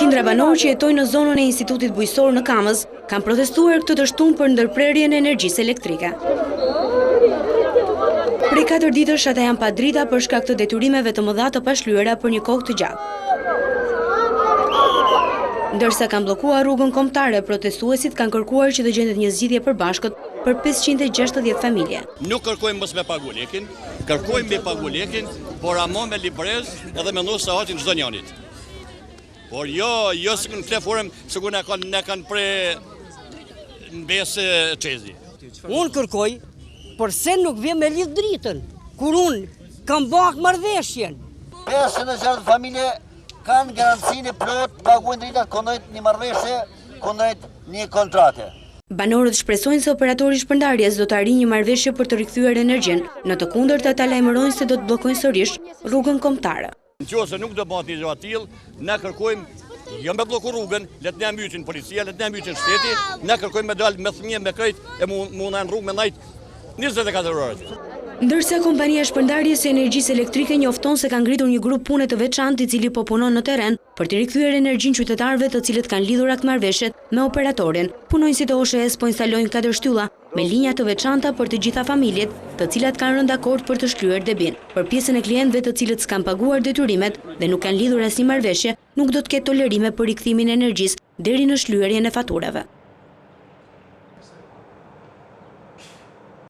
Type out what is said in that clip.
Qindra banorë që jetojnë në zonën e Institutit Bujqësor në Kamës kanë protestuar këtë të shtunë për ndërprerjen e energjisë elektrike. Prej 4 ditësh ata janë pa drita për shkak të detyrimeve të mëdha të pashlyera për një kohë të gjatë. Ndërsa kanë bllokuar rrugën kombëtare, protestuesit kanë kërkuar që të gjendet një zgjidhje përbashkët për 560 familje. Nuk kërkojmë mos me pagu lekin, kërkojmë me pagu lekin, por amo me librez edhe me nusë sahatin çdo njanit. Por jo se në fleforëm se ku ne kanë pre në besë qezi. Unë kërkoj, përse nuk vjen me lidh dritën, kur unë kam bak marrëveshjen. 560 familje kanë garancinë plot, paguajnë dritat kundrejt një marrëveshje, kundrejt një kontrate. Banorët shpresojnë se operatori i shpërndarjes do të arrijë një marrëveshje për të rikthyer energjinë, në të kundërt ata lajmërojnë se do të bllokojnë sërish rrugën kombëtare. Nëse nuk do bëhet një gjë tillë, ne kërkojmë jo me blloku rrugën, le të na mbytin policia, le të na mbytin shteti, ne kërkojmë me dal me fëmijë me krejt e mundën rrugë me ndajt 24 orë. Ndërsa kompania shpërndarjes së energjisë elektrike njofton se ka ngritur një grup pune të veçantë i cili po punon në terren për të rikthyer energjinë qytetarëve të cilët kanë lidhur aktmarrëveshjet me operatorin. Punonjësit e OSHE-s po instalojnë 4 shtylla me linja të veçanta për të gjitha familjet, të cilat kanë rënë dakord për të shlyer debin. Për pjesën e klientëve të cilët s'kan paguar detyrimet dhe nuk kanë lidhur asnjë marrëveshje, nuk do të ketë tolerime për rikthimin e energjisë deri në shlyerjen e faturave.